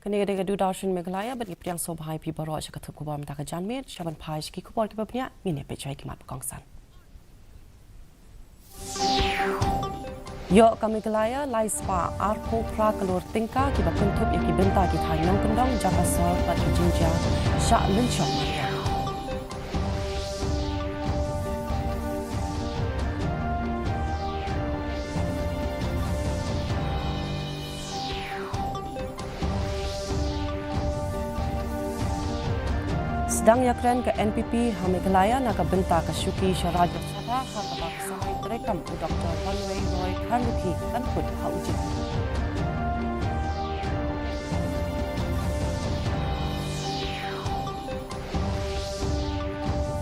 Kini du darshan Meghalaya but ipriang sobhai pi baro cha kathuk kubam ta ka janmit shaban phaish ki kubor ki babnya mine pe chai ki mat kongsan. Yo ka Meghalaya lai spa arko pra kalor tingka ki ba kuntup ya ki benta ki thai nang pendong jaka sor pat ki jinja sha lun shom ya. Sedang yakren ke NPP ha Meghalaya na kabenta ka syuki syaraja sabah ha kabak samai terekam Dr. Dalai Lama Karluki kan put ha uji.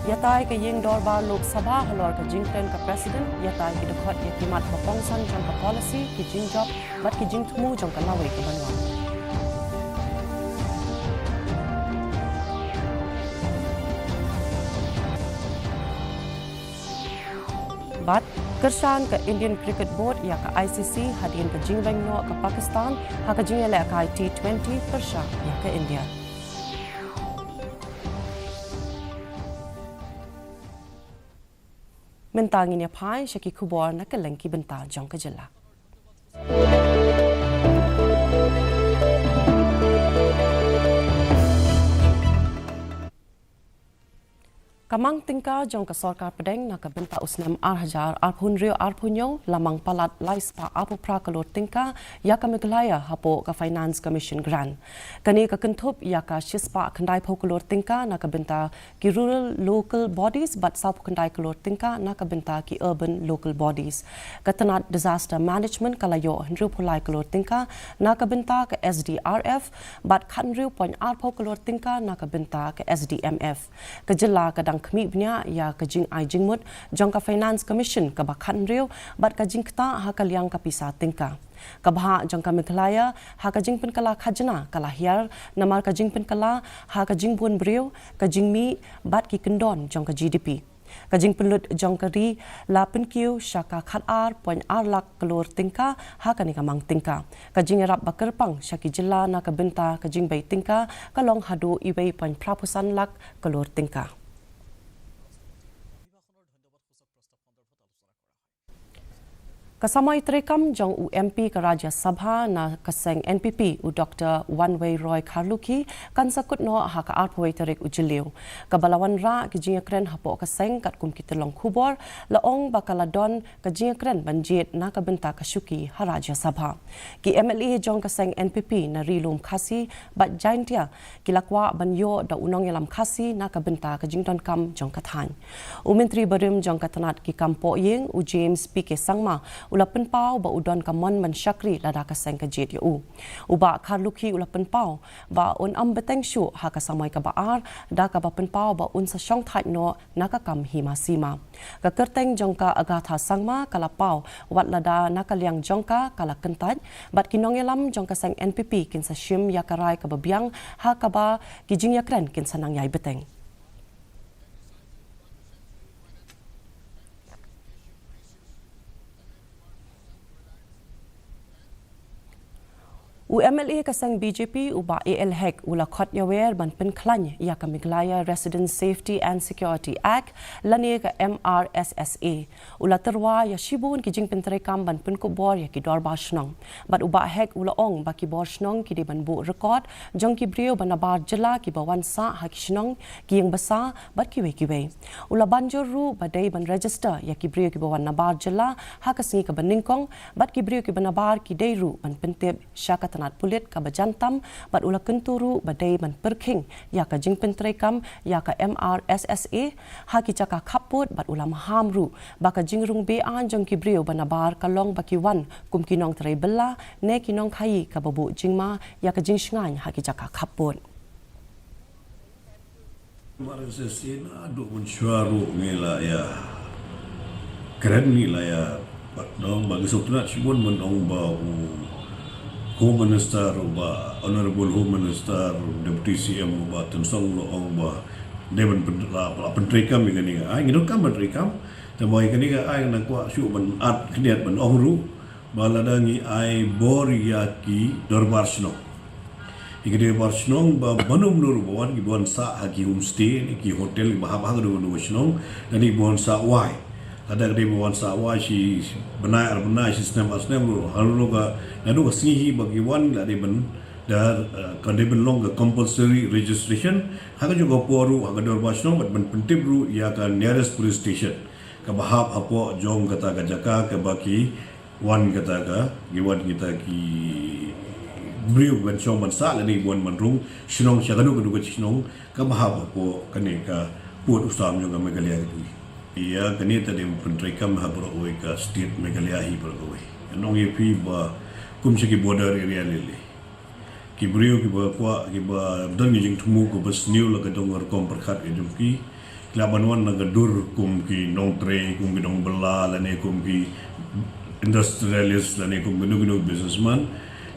Yatai ke yeng dorba Lok Sabha halor ka jingkren ka president yatai ki dekhot ya kimat papongsan jang ka policy ki jingjok bat ki jingtmu jang ka lawe ka banwa. But kersan ke Indian Cricket Board ya ke ICC hadirin ke jingweng no ke Pakistan ha ke jingele ke T20 persha ya ke India. Mentangin ya pai syaki kubor na ke lengki benta jong ke jela. Kamang tingka jong ka sarkar pedeng na ka benta usnem arhajar arphun rio arphunyo lamang palat laispa apu pra kalor tingka ya ka Meghalaya hapo ka Finance Commission grant. Kani ka kentup ya ka shispa kandai po kalor tingka na ka benta ki rural local bodies but sap kandai kalor tingka na ka benta ki urban local bodies. Katanat disaster management kalayo hendru pulai kalor tingka na ka benta ka SDRF but khanriu point arpo kalor tingka na ka benta ka SDMF. Kejela kadang kami punya ya kajing ai jingmut jong ka Finance Commission ka bakhan riu bat kajing kta ha kaliang ka pisa tingka kabha jong ka Meghalaya ha kajing pen kala khajna kala hiar namar kajing pen kala ha kajing bun briu kajing mi bat ki kendon jong ka GDP kajing penlut jong ka ri la pen kiu syaka khat ar point ar lak kelur tingka ha kani kamang tingka kajing rap bakerpang syaki jela na ka benta kajing bai tingka kalong hadu iwei point prapusan lak kelur tingka. Kasamai terekam jong UMP ke Raja Sabha na kaseng NPP u Dr. Wanway Roy Karluki kan sakut no ha ka arpoi terik ujiliu. Kabalawan ra ki jingakren hapo kaseng kat kum kitelong kubor laong bakaladon ka jingakren banjit na ka benta ka syuki ha Raja Sabha. Ki MLA jong kaseng NPP na rilum KHASI bat jaintia kilakwa banyo da unong yalam KHASI na ka benta ka jingdon kam jong kathan. U Menteri Barim jong katanat ki kampo yeng u James PK Sangma ulapan pau ba udon kamon man syakri lada ka seng ka jet yu uba Karluki ulapan pau ba un am beteng shu ha ka samai ka baar da ka ba pen pau ba un sa syong that no naka kam hima sima ka kerteng jongka agatha sangma kala pau wat lada naka liang jongka kala kentaj bat kinong elam jongka seng NPP kin sa shim ya karai ka babiang ha ka ba kijing yakren kin sanang yai beteng. UMLA kasang BJP uba ALHEC ula khot yawer ban pen khlany ya ka Meghalaya Resident Safety and Security Act lani ka MRSSA ula terwa ya shibun ki jing pen terekam ban pen kubor ya ki dorba shnong bat uba hek ula ong ba ki bor shnong ki de ban bu record jong ki brio ban bar jela ki bawan sa ha ki shnong ki yang basa bat ki we ula banjor ru badai ban register ya ki brio ki bawan bar jela ha ka singi ka baningkong bat ki brio ki ban bar ki dei ru ban pentep syaka tanat pulit ka bajantam bat ula kenturu badai ban perking ya ka jingpen terekam ya ka MRSSA ha ki caka kaput bat ula mahamru ba ka jingrung be an jong ki brio banabar kalong baki wan kum kinong terai bella ne kinong khai ka babu jingma ya ka jing shngan ha ki caka kaput MRSSA na do mensyuaru ngela ya keren ni la ya bat dong bagi sotuna sibun menong bau Home Minister ba Honorable Home Minister Deputy CM ba tensong lo ong ba dewan penterekam ni ai ngidok kam penterekam tamai kani ga ai nak kwa syu ban at kniat ban ong ru baladangi ai bor yaki dorbarsno Igede bar snong ba banum nur bon ki bon sa hagi homestay ni ki hotel ba ha do snong dan ni bon sa wai ada gede bon sa wai si benar sistem asnem ru halu ga nadu singi bagi wan la de ben dar kan de ben long compulsory registration ha juga poru ha dor ba snong ben pentip ru ya kan nearest police station ka bahap apo jong kata ka jaka ka baki wan kata ka giwan kita ki beliau bukan cuma masak lagi bukan menrung senong siapa nu kedua senong kabahap apa kene ka buat usaha juga Meghalaya itu ia kene tadi pentrikam habro oi ka state Meghalaya hi beroi nong ye pi ba kum segi border area lele ki beliau ki ba kwa ki ba dan ni jing tumu ko bas new la ka dongor kom perkhat e jumki klabanwan na gadur kum ki nong tre kum ki nong bela lane kum ki industrialist lane kum gunu businessman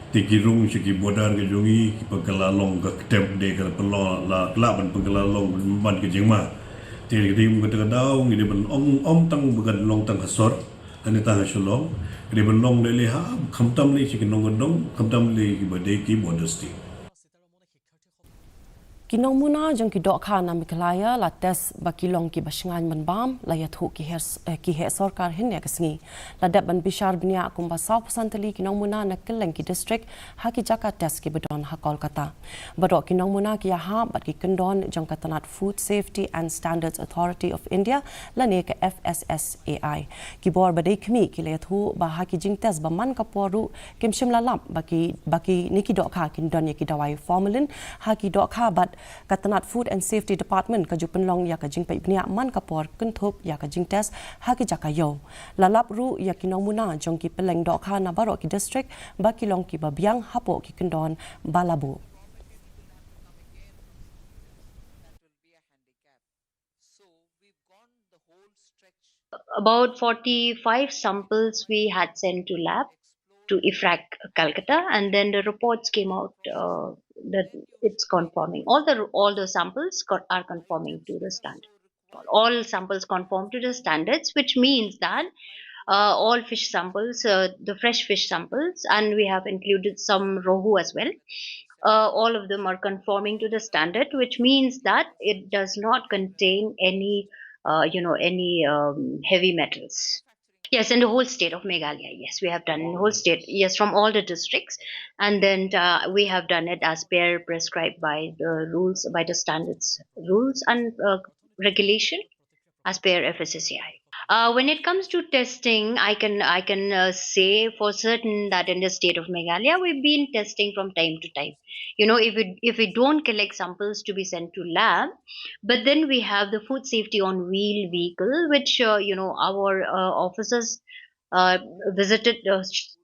tikirung segi bodar ke jongi pengkelalong ke temp de ke pelong la ban pengkelalong ban ke jengma ti dim ke tadau ngi ben om tang bukan long tang hasor ane tang hasulong de ben long le ha khamtam le segi nong dong khamtam le ki bade ki modesty Kinong muna jong ki dok kha na Meghalaya la tes ba kilong ki basingan man bam la ya thu ki he sarkar hin ya kasngi la dab ban bishar bnia kum ba 100% li kinong muna na keleng ki district ha ki jaka tes ki bedon ha Kolkata badok kinong muna ki ha bat ki kendon jong katanat Food Safety and Standards Authority of India la ne ka FSSAI ki bor ba dei khmi ki le thu ba ha ki jing tes ba man ka poru kim shim la lam ba ki niki dok kha kindon ya ki dawai formalin ha ki dok kha bat Katanat Food and Safety Department ka jupen long ya ka jing pai bnia man ka por kunthop ya ka jing test ha ki jaka yo lalap ru ya ki nong muna jong ki peleng dok kha na baro ki district ba ki long ki ba biang hapo ki kendon balabu About 45 samples we had sent to lab to IFRAC Calcutta, and then the reports came out that it's conforming. All the samples are conforming to the standard. All samples conform to the standards, which means that all fish samples, the fresh fish samples, and we have included some rohu as well. All of them are conforming to the standard, which means that it does not contain any, heavy metals. Yes, in the whole state of Meghalaya. Yes, we have done in the whole state. Yes, from all the districts, and then we have done it as per prescribed by the rules, by the standards, rules and regulation, as per FSSAI. When it comes to testing, I can say for certain that in the state of Meghalaya, we've been testing from time to time. If we don't collect samples to be sent to lab, but then we have the food safety on wheel vehicle, which our officers visited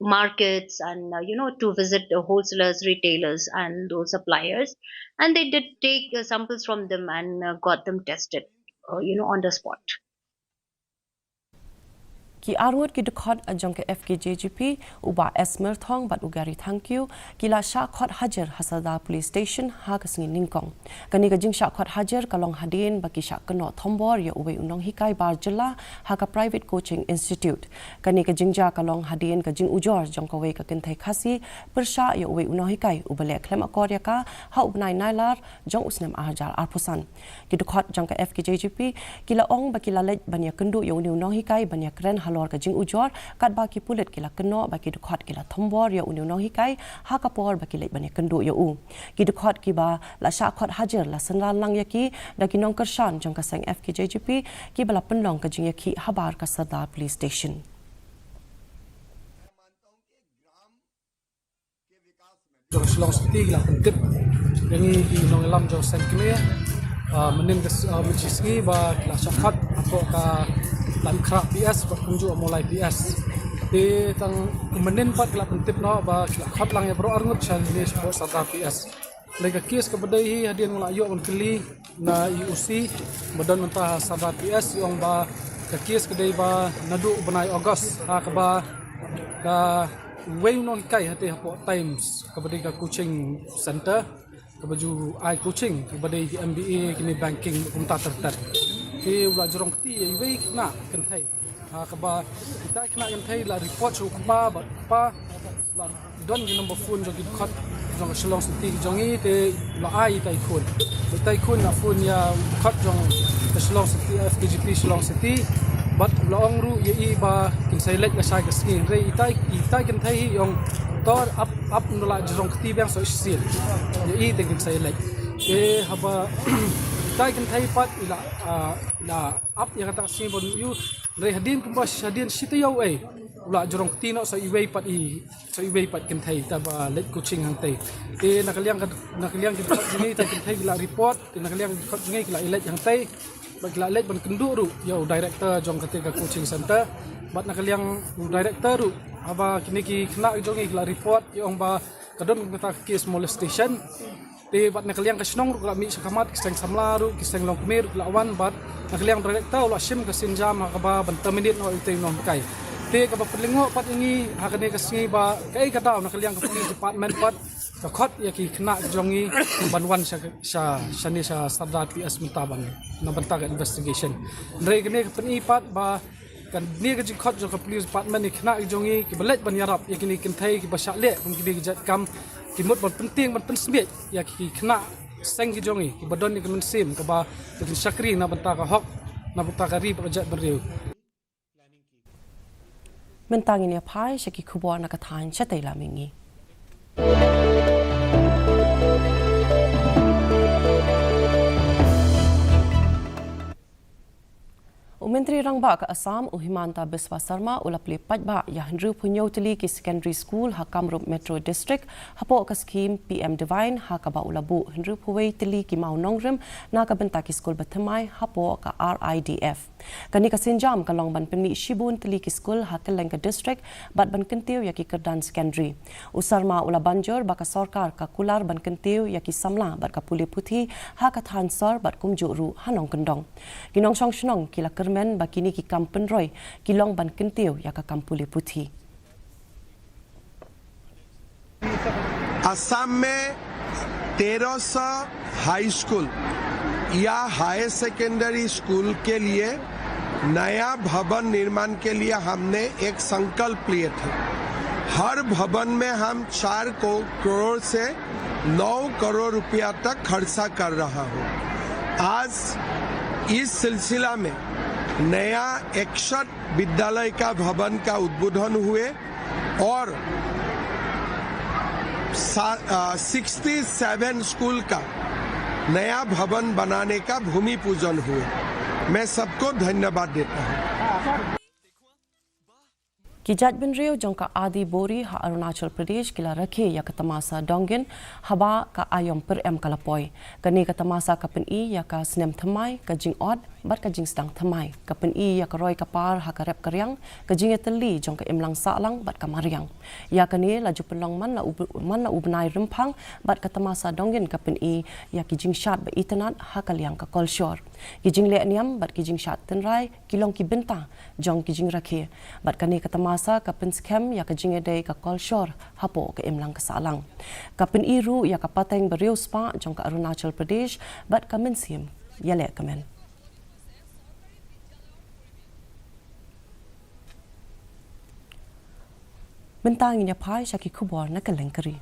markets and to visit the wholesalers, retailers, and those suppliers, and they did take samples from them and got them tested, on the spot. Ki arwad ki dekhot ajong ke FKJGP uba esmer thong bat ugari thank you kila sha khot hajar hasada police station ha kasngi ningkong kani ka jing sha khot hajar kalong hadin baki sha kano thombor ya ubai unong hikai bar jilla ha ka private coaching institute kani ka jingja kalong hadin ka jing ujor jong ka wei ka kinthai khasi persha ya ubai unong hikai ubale klem akor ya ka ha ubnai nailar jong usnem ahajar arpusan ki dekhot jong ka FKJGP kila ong bakila lej banya kendu ya unong hikai banya kren lor ka jing ujor kat ba ki pulit kila keno ba ki dekhot kila thombor ya unu no hikai ha ka por ba ki lek bane kendu ya u ki dekhot ki ba la sha khot hajar la sanral lang ya ki da ki nong kershan jong ka sang FKJGP ki bala penlong ka jing ya ki habar ka sada police station jong slong sti la pentip yang di nong lam jong sang kene menin mencisngi ba la sha khat apo ka lan krak PS berkunjung mulai PS di tang menin pat kelak pentip no ba kelak khot lang ya bro arngut challenge bo sada PS lega kes ke bedai hadian ngula yo on keli na UC badan mentah sada PS yang ba ke kes kedai ba nadu benai Ogos ha ka ba ka wei non kai hati hapo times ke bedai ka coaching center ke baju I coaching ke bedai di MBA kini banking unta terter di ulah jorong keti yang wei kena kentai ha ka ba kita kena kentai la report chu ba don gi number phone jo gi khat jong shlong sti jong i te la ai tai khun na phone ya khat jong shlong sti FKGP shlong sti bat long ru ye i ba kin sai lek la sai ka ski re itai kan thai yong tor up no la jong khti bang so sil ye i te kin sai lek ke haba tai kan thai pat la up ya kata si bon yu re hadin kumba hadin sita yau ai ula jorong tino sa iway pat kan thai ta ba let coaching hang tai te nakaliang kan jini ta kan thai la report te nakaliang kan ngai la let hang tai ba la let ban kendu ru yo director jong kate ka coaching center bat nakaliang director ru aba kini ki kena jong ngai la report yo ba kadon kata case molestation te bat nakaliang ka snong ru la mi sakamat kiseng samla ru kiseng long kmer la wan bat nakaliang director la sim ka sinjam ka ba ban terminate no ite no kai te ka ba pelingo pat ini hakane ka singi ba kai ka daw nakaliang ka police department pat ka khot ya ki kena jongi banwan sa ni sa standard PS muntaban na banta ka investigation re kene ka pani pat ba kan ni ka ji khot jo ka police department ni kena jongi ki balet ban yarap ya kini kin thai ki ba sha le ki bi jat kam ki mut ban penting ban pen smet ya ki kena seng ki jongi ki badon ni kan sim ka ba ki sakri na banta ka hok na banta ka ri ba jat beriu Mentangin ya pai shaki kubwa na kathan chatay lamingi. Menteri Rangba ke Assam Uhimanta Biswa Sarma ulapli pajba ya Henry Punyo Tili ki Secondary School ha Kamrup Metro District hapo ka scheme PM Divine ha ka ba ulabu Henry Puwei Tili ki Mau Nongrim na ka benta ki school Batamai hapo ka RIDF. Kani ka sinjam ka longban penmi Shibun Tili ki school ha Kelengka District bat ban kentiu ya ki Kerdan Secondary. Usarma ula banjur ba ka sarkar ka kular ban kentiu ya ki samla bat ka puli puthi ha ka thansor bat kumju ru hanong kendong. Kinong song shnong kila kermen bakini ki kampen roy kilong ban kentiu ya ka kampuli puthi. Assam में 1300 high school या higher secondary school के लिए नया भवन निर्माण के लिए हमने एक संकल्प लिए थे। हर भवन में हम 4 करोड़ से 9 करोड़ रुपया तक खर्चा कर रहा हूँ। आज इस सिलसिला में नया 61 विद्यालय का भवन का उद्बोधन हुए और 67 स्कूल का नया भवन बनाने का भूमि पूजन हुए। मैं सबको धन्यवाद देता हूँ। Kijat bin Rio jongka Adi Bori ha Arunachal Pradesh kila rakhe ya katamasa dongin haba ka ayom per em kalapoi kani katamasa kapen I ya ka snem thamai ka jing od bat ka jing stang thamai kapen I ya ka roi kapar ha ka rep karyang ka jing eteli jongka emlang sa lang bat ka mariang ya kani la jupelong man la ubnai rempang bat katamasa dongin kapen I ya ki jing shat ba itanat ha kalyang ka kolshor ki jing le niam bat ki jing shat tenrai kilong ki benta jong ki jing rakhe bat kani katamasa kapin scam ya ka jinge day ka kolshor hapo ka imlang ka salang kapin iru ya ka pateng beriu spa jong ka Arunachal Pradesh bat kamen sim yale kamen bentang inya pai shaki kubor na kalengkari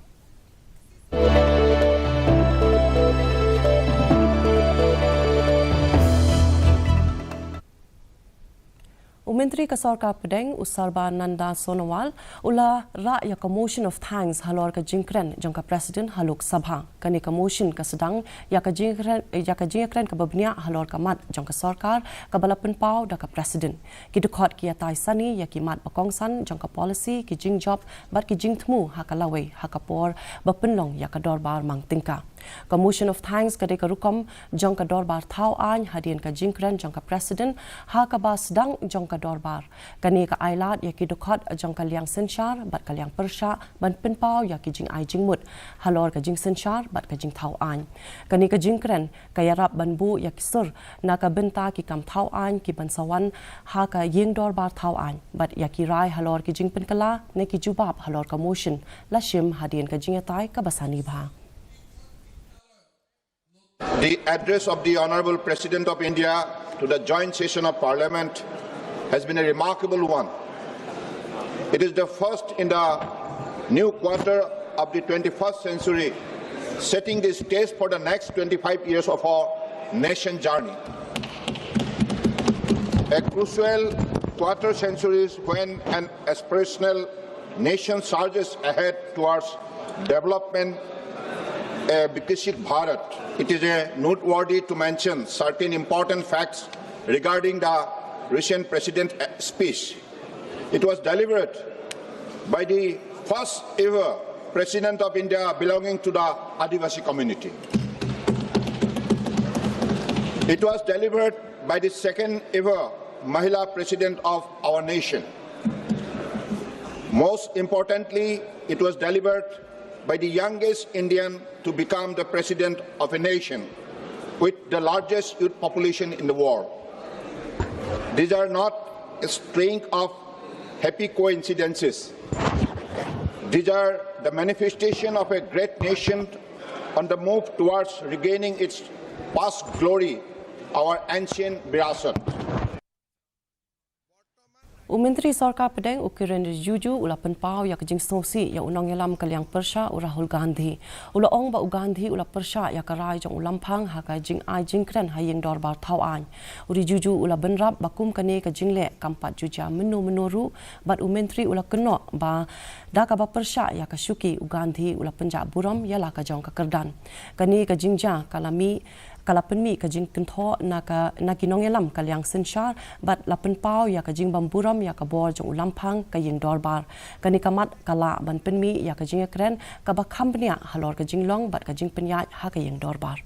Menteri ka Sarkar Pedeng Usarba Nanda Sonowal ula ra ya ka motion of thanks halor ka jingkren jong ka president haluk sabha kani ka motion ka sedang ya ka jingkren ka babnia halor ka mat jong ka sarkar ka balapen pau da ka president ki dukhot ki atai sani ya ki mat bakong san jong ka policy ki jing job bat ki jing thmu ha ka lawe ha ka por bapenlong ya ka dorbar mang tingka ka motion of thanks ka de ka rukom jong ka dorbar thau an hadien ka jingkren jong ka president ha ka ba sedang jong ka dorbar kani ka ailat ya ki dukhot jong ka liang senshar bat ka liang persha ban penpau ya ki jing ai jing mut halor ka jing senshar bat ka jing thau an kani ka jingkren ka yarap ban bu ya ki sur na ka benta ki kam thau an ki ban sawan ha ka ying dorbar thau an bat ya ki rai halor ki jing penkala ne ki jubab halor ka motion lashim hadien ka jing atai ka basani bha The address of the Honourable President of India to the joint session of Parliament has been a remarkable one. It is the first in the new quarter of the 21st century, setting the stage for the next 25 years of our nation journey. A crucial quarter century when an aspirational nation surges ahead towards development, a Viksit Bharat. It is noteworthy to mention certain important facts regarding the recent president's speech. It was delivered by the first ever President of India belonging to the Adivasi community. It was delivered by the second ever Mahila President of our nation. Most importantly, it was delivered by the youngest Indian to become the President of a nation with the largest youth population in the world. These are not a string of happy coincidences. These are the manifestation of a great nation on the move towards regaining its past glory, our ancient virasat. Menteri Sarkar Pedang Ukiran Juju ula penpau ya kejing sosi ya unang yalam kaliang persya Rahul Gandhi. Ula ong ba Gandhi ula persya ya karai jong ulampang ha kajing ai jingkran hayeng dorbar tauan. Uri Juju ula benrap bakum kane kajing le kampat juja menu-menuru bat menteri ula keno ba da ka ba persya ya kasyuki Gandhi ula penjak buram ya la kajong kakerdan. Kani kajing ja kalami kalapen mi kajing kentho na kinong yalam kaliang sensyar bat lapen pau ya kajing bamburam ya kabor jong ulampang kayeng dorbar kani kamat kala ban pen mi ya kajing kren kabak khambnia halor kajing long bat kajing penyaj ha kayeng dorbar.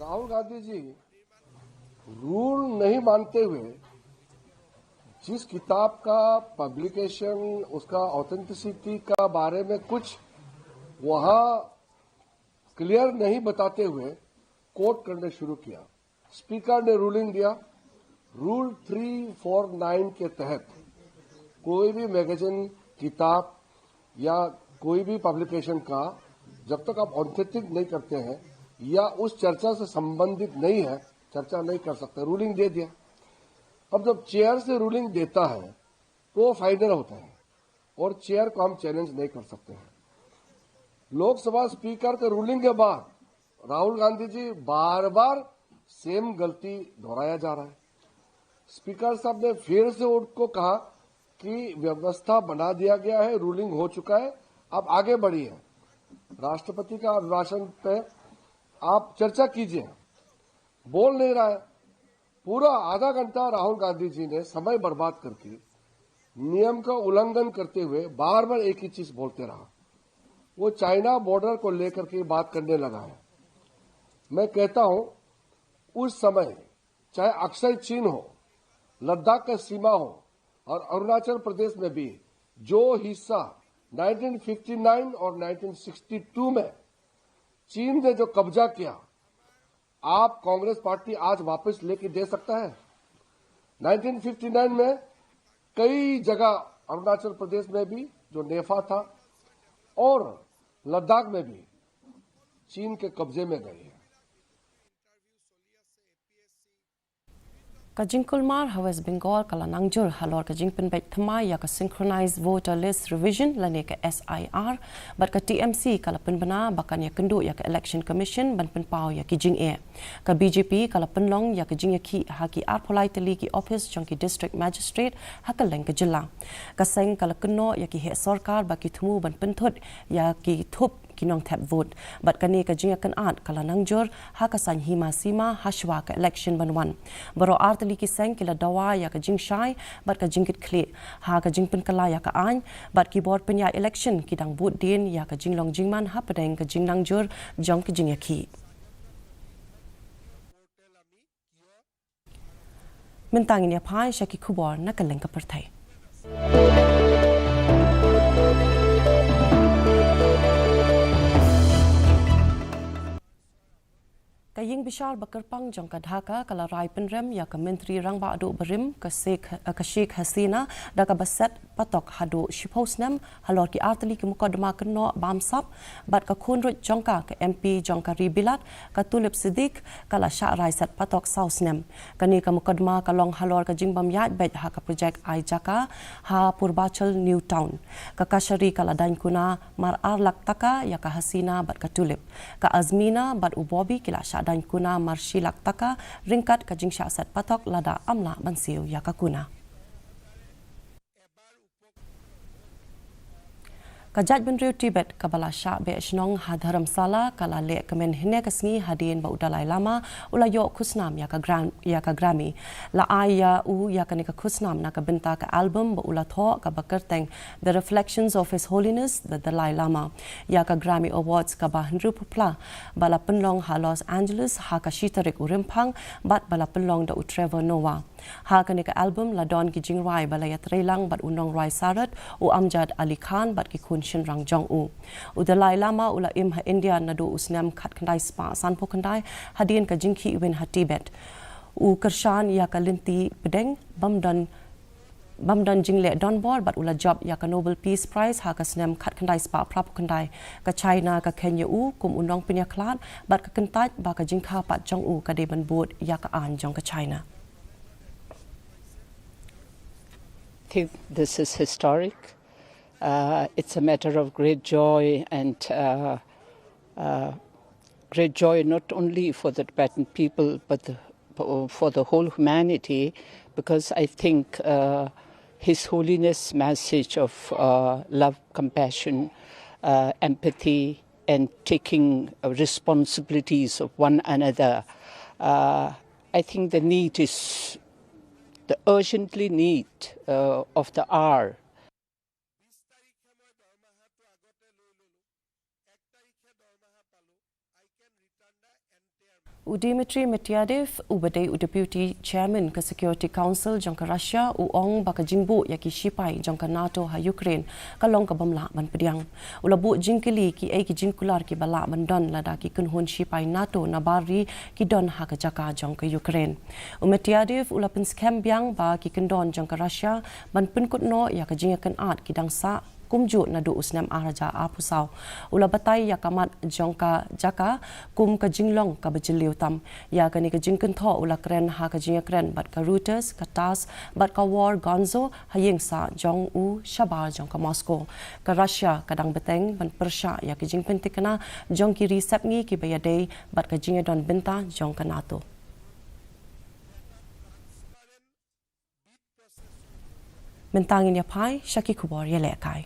Rahul Gandhi ji rule नहीं मानते हुए जिस किताब का पब्लिकेशन उसका ऑथेंटिसिटी का बारे में कुछ वहां क्लियर नहीं बताते हुए कोट करने शुरू किया। स्पीकर ने रूलिंग दिया, रूल 349 के तहत कोई भी मैगजीन किताब या कोई भी पब्लिकेशन का जब तक आप ऑथेंटिक नहीं करते हैं या उस चर्चा से संबंधित नहीं है, चर्चा नहीं कर सकते। रूलिंग दे दिया। अब जब चेयर से रूलिंग देता है तो वो फाइनल होता है और चेयर को हम चैलेंज नहीं कर सकते हैं। लोकसभा स्पीकर के रूलिंग के बाद राहुल गांधी जी बार बार सेम गलती दोहराया जा रहा है। स्पीकर साहब ने फिर से उनको कहा कि व्यवस्था बना दिया गया है, रूलिंग हो चुका है, अब आगे बढ़िए। राष्ट्रपति का अभिभाषण पे आप चर्चा कीजिए, बोल नहीं रहा है। पूरा आधा घंटा राहुल गांधी जी ने समय बर्बाद करके नियम का उल्लंघन करते हुए बार बार एक ही चीज बोलते रहा। वो चाइना बॉर्डर को लेकर के बात करने लगा है। मैं कहता हूं उस समय चाहे अक्षय चीन हो, लद्दाख का सीमा हो और अरुणाचल प्रदेश में भी जो हिस्सा 1959 और 1962 में चीन ने जो कब्जा किया, आप कांग्रेस पार्टी आज वापस लेके दे सकता है। 1959 में कई जगह अरुणाचल प्रदेश में भी जो नेफा था और लद्दाख में भी चीन के कब्जे में गए हैं। Kajing Kulmar West Bengal kala nangjur halor kajing penbait thamai ya ka synchronized voter list revision lane ka SIR bat ka TMC kala penbana bakan ya kendu ya ka election commission ban penpau ya kijing e ka BJP kala penlong ya kajing ya ki haki arpolai tali ki office jong ki district magistrate hakaleng ka jilla ka seng kala kenno ya ki he sarkar ba ki thumu ban penthut ya ki thup kinong tap vote bat kani ka jinga kan at kala nangjur ha ka san hima sima hashwa ka election banwan baro artli ki seng kila dawa ya ka jing shai bat ka jingkit kle ha ka jingpen kala ya ka an bat ki board penya election ki dang boot din ya ka jinglong jingman ha padeng ka jing nangjur jong ki jing ya ki mentangin ya phai shaki khubor na kaleng ka parthai Kaying bishar bakerpang jong kadhaka kala rai penrem ya ke menteri rang ba adu berim ke Sheikh Hasina da ka baset patok hadu shiposnem halor ki artli ki mukodma keno bamsap bat ka khunrut jongka ke MP jongka ribilat ka tulip sidik kala sha rai set patok sausnem kani ka mukodma kalong halor ka jingbam yat bet ha ka project ai jaka ha purbachal new town ka kashari kala dan kuna mar arlak taka ya ka Hasina bat ka tulip ka azmina bat ubobi kila sha dan kuna marshilak taka ringkat ka jingsha set patok lada amla bansiu ya ka kuna. Kajat Benriu Tibet kabala syak be snong hadharam sala kala le kemen hine kasngi hadin ba Dalai Lama ulayo khusnam ya ka Grammy la aya u ya ka nika khusnam na ka benta ka album ba ulatho ka bakerteng The Reflections of His Holiness the Dalai Lama ya ka Grammy Awards ka ba hnru pupla bala penlong ha Los Angeles ha ka shitarik urimpang bat bala penlong da Trevor Noah ha ka nika album la don ki jingrai bala ya trelang bat unong rai sarat u Amjad Ali Khan bat ki Shin Rang Jong U Dalai Lama ula im ha India nadu usnam khat khandai spa sanpo khandai hadin ka jingki win ha Tibet u kershan ya ka linti pedeng bamdan jingle donbor bat ula job ya ka Nobel Peace Prize ha ka snam khat khandai spa prap khandai ka China ka Kenya u kum unong pinya klan bat ka kentaj ba ka jingkha pat Jong U ka de ban bot ya ka an jong ka China. I think this is historic. It's a matter of great joy and great joy not only for the Tibetan people but for the whole humanity, because I think His Holiness' message of love, compassion, empathy and taking responsibilities of one another, I think the need is the urgently need of the hour. Dimitri Medvedev ubadai deputy chairman ke Security Council jangka Russia uong baka jingbu yaki shipai jangka NATO ha Ukraine kalong ka bamla ban pediang ulabu jingkili ki ai ki jingkular ki bala mandon lada ki kunhun shipai NATO nabari ki don ha ka jaka jangka Ukraine Medvedev ulapin scam biang ba ki kendon jangka Russia ban penkutno ya ka jingakan at ki dangsa kumju nadu usnam araja apusau ula batai ya kamat jongka jaka kum ka jinglong ka bajiliu tam ya kani ka jingken tho ula kren ha ka jinga kren bat ka Reuters ka TASS bat ka war gonzo hayeng sa jong u shabar jong ka Moscow ka Russia kadang beteng ban persha ya ka jingpen tikana jong ki resep ngi ki bayadei bat ka jinga don benta jong ka NATO. Mentangin ya pai Shaki Kubor ya lekai.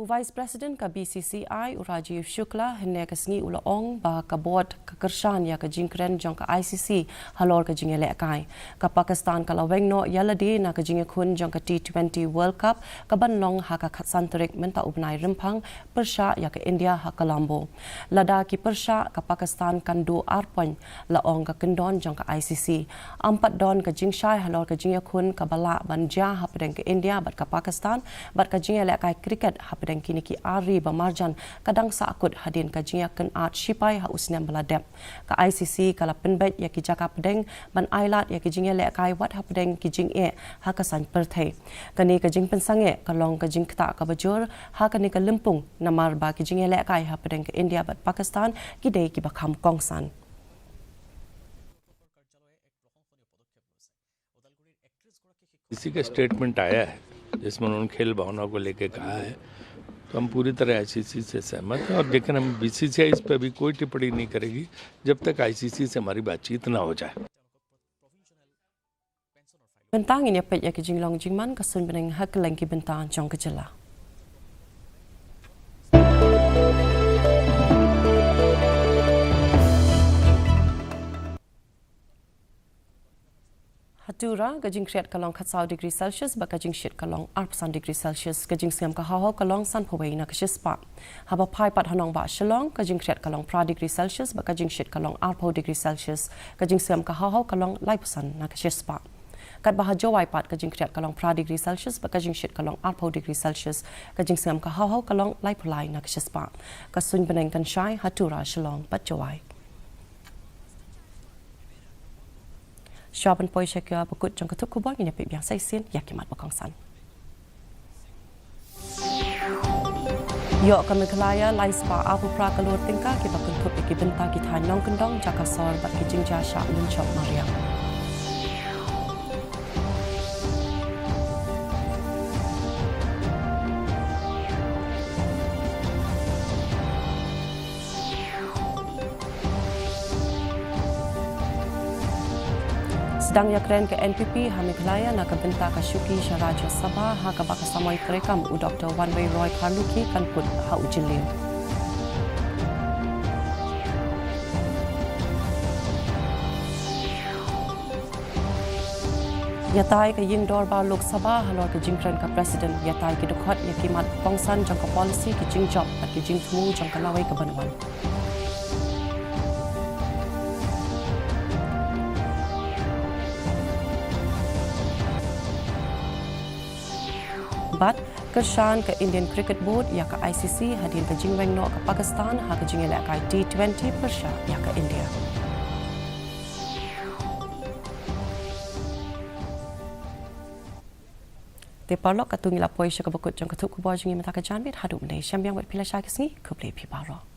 Vice President ka BCCI Rajiv Shukla hene kasngi ulaong ba ka board ka kershan ya ka jingkren jong ka ICC halor ka jinge lekai ka Pakistan ka lawengno yaladi na ka jinge khun jong ka T20 World Cup ka banlong ha ka khatsantarik menta ubnai rimpang persha ya ka India ha Colombo lada ki persha ka Pakistan kandu arpon laong ka kendon jong ka ICC ampat don ka jingshai halor ka jinge khun ka bala banja ha pedeng ka India bat ka Pakistan bat ka jinge lekai cricket ha pedeng kini ki ari bamarjan kadang saakut hadin ka jinga kan art shipai ha usnam baladep ka ICC kala penbet ya ki jaka pedeng ban ailat ya ki jinga le kai wat ha pedeng ki jing e ha ka san perthai kani ka jing pensange kalong ka jing kta ka bajur ha kani ka limpung namar ba ki jinga le kai ha pedeng ka India bat Pakistan ki dei ki bakham kongsan. इसी का स्टेटमेंट आया है जिसमें उन्होंने खेल भावना को लेकर कहा है तो हम पूरी तरह आईसीसी से सहमत हैं और लेकिन हम बीसीसीआई इस पर भी कोई टिप्पणी नहीं करेगी जब तक आईसीसी से हमारी बातचीत ना हो जाए. Bentang ini apa ya ke jinglong jingman kasun beneng hak lengki bentang jong kejela. Hatura gajing kriat kalong khatsau degree Celsius ba gajing shit kalong 8% degree Celsius gajing siam ka haho kalong san phawei na kashispa haba phai pat hanong ba shillong gajing kriat kalong pra degree Celsius ba gajing shit kalong 8 degree Celsius gajing siam ka haho kalong 9% na kashispa kat bahajo waipat kajing kriat kalong pra degree Celsius ba kajing shit kalong 4 degree Celsius kajing sengam ka hau kalong lai pulai na kshespa kasun beneng kan shai hatura shalong pat jawai Shaban poi shakya bakut jang katuk kuboi ni pip yang sai sin yakimat bakong san Yo kami kelaya lai spa apu pra kalor tingka ki bakun thup ki benta ki thanong kendong jakasor bat ki jingja sha lunchok mariam Sedang yakren ke NPP Hamiklaya nak benta ka Syuki Syaraja Sabah ha ka baka samai kerekam u Dr. Wanway Roy Karluki kan put ha ujilim. Yatai ke ying dor ba Lok Sabha halor ke jingkran ka Presiden yatai ke dukhat yakimat pongsan jang ka policy ke jing job tak ke jing thmu jang ka lawai ke banwan. But Kershan ke Indian Cricket Board ya ke ICC hadin ke jingweng no ke Pakistan ha ke jingel ka T20 Persha ya ke India. Te parlok katungila poi syaka bakut jang katuk kubwa jingi mata ka janbit hadu mendai syambiang wet pila syakisngi kuble pi baro.